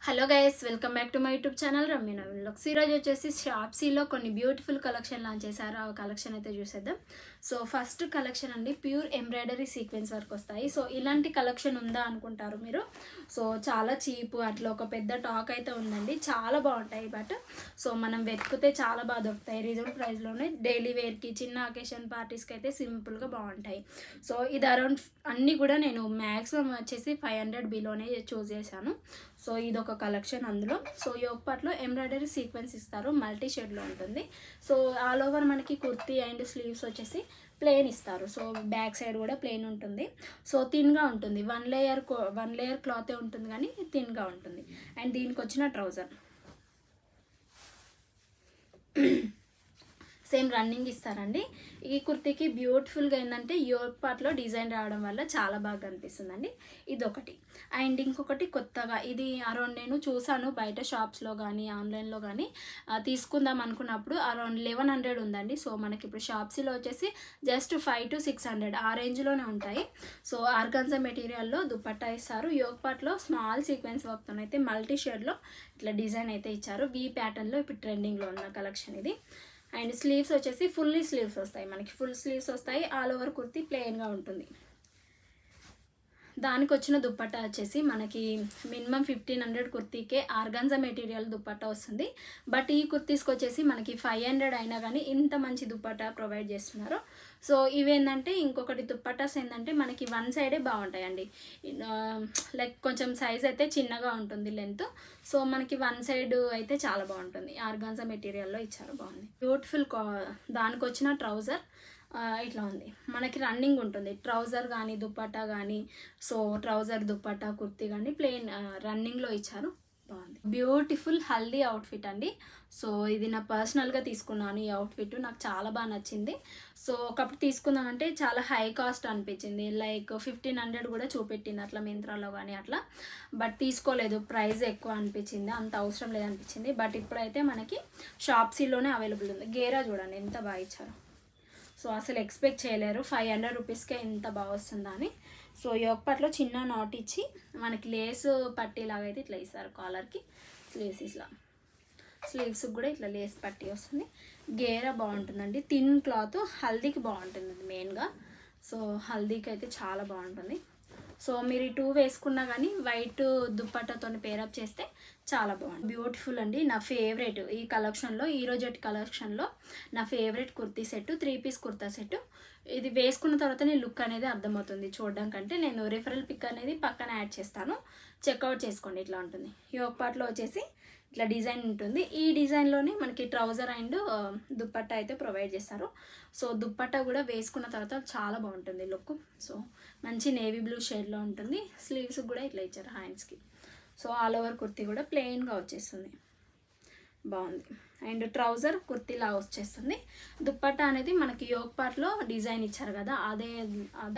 Hello guys, welcome back to my YouTube channel Ramya Naveen vlogs. ఈరోజు వచ్చేసి షాప్సీలో కొన్ని బ్యూటిఫుల్ కలెక్షన్ లాంచ్ చేశారు. ఆ కలెక్షన్ అయితే చూసేద్దాం. సో ఫస్ట్ కలెక్షన్ అండి, ప్యూర్ ఎంబ్రాయిడరీ సీక్వెన్స్ వర్క్ వస్తాయి. సో ఇలాంటి కలెక్షన్ ఉందా అనుకుంటారు మీరు. సో చాలా చీప్, అట్లా ఒక పెద్ద టాక్ అయితే ఉందండి. చాలా బాగుంటాయి, బట్ సో మనం వెతికితే చాలా బాగా దొరుకుతాయి రీజనబుల్ ప్రైస్లోనే. డైలీ వేర్కి, చిన్న అకేషన్ పార్టీస్కి అయితే సింపుల్గా బాగుంటాయి. సో ఇది అరౌండ్ అన్నీ కూడా నేను మ్యాక్సిమం వచ్చేసి 500 బిలోనే చూస్ చేశాను. సో ఇది ఒక కలెక్షన్ అందులో. సో యోగ్ పార్ట్లో ఎంబ్రాయిడరీ సీక్వెన్స్ ఇస్తారు, మల్టీ షేడ్లో ఉంటుంది. సో ఆల్ ఓవర్ మనకి కుర్తీ అండ్ స్లీవ్స్ వచ్చేసి ప్లెయిన్ ఇస్తారు. సో బ్యాక్ సైడ్ కూడా ప్లెయిన్ ఉంటుంది. సో థిన్గా ఉంటుంది, వన్ లేయర్ క్లాతే ఉంటుంది కానీ థిన్గా ఉంటుంది. అండ్ దీనికి వచ్చిన ట్రౌజర్ సేమ్ రన్నింగ్ ఇస్తారండి. ఈ కుర్తీకి బ్యూటిఫుల్గా ఏంటంటే యోగ్ పార్ట్లో డిజైన్ రావడం వల్ల చాలా బాగా అనిపిస్తుందండి. ఇదొకటి. అండ్ ఇంకొకటి కొత్తగా, ఇది అరౌండ్ నేను చూసాను బయట షాప్స్లో కానీ ఆన్లైన్లో కానీ తీసుకుందాం అనుకున్నప్పుడు అరౌండ్ 1100 ఉందండి. సో మనకి ఇప్పుడు షాప్స్లో వచ్చేసి జస్ట్ 500 to 600 ఆ రేంజ్లోనే ఉంటాయి. సో ఆర్గాన్జా మెటీరియల్లో దుపట్టా ఇస్తారు. యోగ్ పార్ట్లో స్మాల్ సీక్వెన్స్ వర్క్తో అయితే మల్టీ షేడ్లో ఇట్లా డిజైన్ అయితే ఇచ్చారు. వీ ప్యాటర్న్లో ఇప్పుడు ట్రెండింగ్లో ఉన్న కలెక్షన్ ఇది. అండ్ స్లీవ్స్ వచ్చేసి ఫుల్లీ స్లీవ్స్ వస్తాయి, మనకి ఫుల్ స్లీవ్స్ వస్తాయి. ఆల్ ఓవర్ కుర్తీ ప్లెయిన్గా ఉంటుంది. దానికి వచ్చిన దుప్పట్టా వచ్చేసి మనకి మినిమం 1500 కుర్తీకే ఆర్గాన్జా మెటీరియల్ దుప్పట్టా వస్తుంది. బట్ ఈ కుర్తీస్కి వచ్చేసి మనకి 500 అయినా కానీ ఇంత మంచి దుప్పట్టా ప్రొవైడ్ చేస్తున్నారు. సో ఇవేంటంటే ఇంకొకటి దుప్పట్టాస్ ఏంటంటే మనకి వన్ సైడే బాగుంటాయండి. లైక్ కొంచెం సైజ్ అయితే చిన్నగా ఉంటుంది లెంత్. సో మనకి వన్ సైడ్ అయితే చాలా బాగుంటుంది. ఆర్గాన్జా మెటీరియల్లో ఇచ్చారు, బాగుంది. బ్యూటిఫుల్. దానికి వచ్చిన ట్రౌజర్ ఇట్లా ఉంది, మనకి రన్నింగ్ ఉంటుంది ట్రౌజర్ కానీ దుపట్టా కానీ. సో ట్రౌజర్ దుపట్టా కుర్తీ కానీ ప్లెయిన్ రన్నింగ్లో ఇచ్చారు, బాగుంది. బ్యూటిఫుల్ హల్దీ అవుట్ఫిట్ అండి. సో ఇది నా పర్సనల్గా తీసుకున్నాను. ఈ అవుట్ఫిట్ నాకు చాలా బాగా నచ్చింది. సో ఒకప్పుడు తీసుకుందామంటే చాలా హై కాస్ట్ అనిపించింది, లైక్ 1500 కూడా చూపెట్టింది అట్లా మింత్రాలో కానీ అట్లా. బట్ తీసుకోలేదు, ప్రైస్ ఎక్కువ అనిపించింది, అంత అవసరం లేదనిపించింది. బట్ ఇప్పుడైతే మనకి షాప్సీలోనే అవైలబుల్ ఉంది. గేరా చూడండి ఎంత బాగా ఇచ్చారు. సో అసలు ఎక్స్పెక్ట్ చేయలేరు 500 రూపీస్కే ఎంత బాగా వస్తుందా అని. సో యోగ్ పార్ట్లో చిన్న నాట్ ఇచ్చి మనకి లేస్ పట్టీలాగా అయితే ఇట్లా ఇస్తారు కాలర్కి. స్లీవ్స్ కూడా ఇట్లా లేస్ పట్టీ వస్తుంది. గేరా బాగుంటుందండి, థిన్ క్లాత్. హల్దీకి బాగుంటుంది మెయిన్గా. సో హల్దీకి అయితే చాలా బాగుంటుంది. సో మీరు ఈ 2 వేసుకున్నా కానీ వైట్ దుప్పట్టతో పేరప్ చేస్తే చాలా బాగుంది. బ్యూటిఫుల్ అండి, నా ఫేవరెట్ ఈ కలెక్షన్లో, ఈరోజు కలెక్షన్లో నా favourite kurti set, 3 piece kurta set. ఇది వేసుకున్న తర్వాతనే లుక్ అనేది అర్థమవుతుంది చూడడం కంటే. నేను రిఫరల్ పిక్ అనేది పక్కన యాడ్ చేస్తాను, చెక్అవుట్ చేసుకోండి. ఇట్లా ఉంటుంది. యోగ్ పార్ట్లో వచ్చేసి ఇట్లా డిజైన్ ఉంటుంది. ఈ డిజైన్లోనే మనకి ట్రౌజర్ అండ్ దుప్పట్టా అయితే ప్రొవైడ్ చేస్తారు. సో దుప్పట్టా కూడా వేసుకున్న తర్వాత చాలా బాగుంటుంది లుక్. సో మంచి నేవీ బ్లూ షేడ్లో ఉంటుంది. స్లీవ్స్ కూడా ఇట్లా ఇచ్చారు హ్యాండ్స్కి. సో ఆల్ ఓవర్ కుర్తీ కూడా ప్లెయిన్గా వచ్చేస్తుంది, బాగుంది. అండ్ ట్రౌజర్ కుర్తీలా వచ్చేస్తుంది. దుప్పట్టా అనేది మనకి యోగ్ పార్ట్లో డిజైన్ ఇచ్చారు కదా, అదే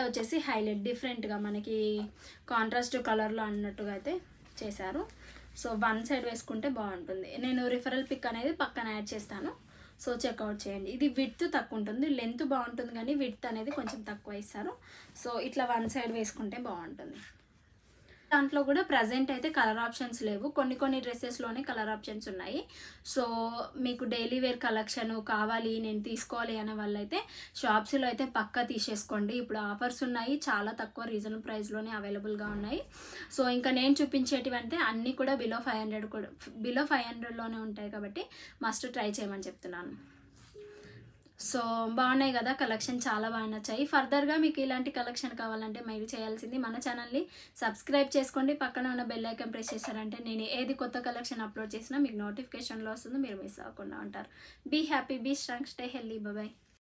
వచ్చేసి హైలైట్ డిఫరెంట్గా మనకి కాంట్రాస్ట్ కలర్లో అన్నట్టుగా అయితే చేశారు. సో వన్ సైడ్ వేసుకుంటే బాగుంటుంది. నేను రిఫరల్ పిక్ అనేది పక్కన యాడ్ చేస్తాను, సో చెక్అవుట్ చేయండి. ఇది విడ్త్ తక్కువ ఉంటుంది, లెంత్ బాగుంటుంది కానీ విడ్త్ అనేది కొంచెం తక్కువ ఇస్తారు. సో ఇట్లా వన్ సైడ్ వేసుకుంటే బాగుంటుంది. దాంట్లో కూడా ప్రజెంట్ అయితే కలర్ ఆప్షన్స్ లేవు, కొన్ని డ్రెస్సెస్లోనే కలర్ ఆప్షన్స్ ఉన్నాయి. సో మీకు డైలీ వేర్ కలెక్షన్ కావాలి, నేను తీసుకోవాలి అనే వాళ్ళైతే షాప్స్లో అయితే పక్కా తీసేసుకోండి. ఇప్పుడు ఆఫర్స్ ఉన్నాయి, చాలా తక్కువ రీజనబుల్ ప్రైస్లోనే అవైలబుల్గా ఉన్నాయి. సో ఇంకా నేను చూపించేటివి అంటే అన్నీ కూడా బిలో 500లోనే ఉంటాయి కాబట్టి మస్ట్ ట్రై చేయమని చెప్తున్నాను. సో బాగున్నాయి కదా, కలెక్షన్ చాలా బాగా నచ్చాయి. ఫర్దర్గా మీకు ఇలాంటి కలెక్షన్ కావాలంటే మీరు చేయాల్సింది మన ఛానల్ని సబ్స్క్రైబ్ చేసుకోండి. పక్కన ఉన్న బెల్ ఐకాన్ ప్రెస్ చేశారంటే నేను ఏది కొత్త కలెక్షన్ అప్లోడ్ చేసినా మీకు నోటిఫికేషన్లో వస్తుంది, మీరు మిస్ అవ్వకుండా ఉంటారు. Be happy, be strong, stay healthy, bye.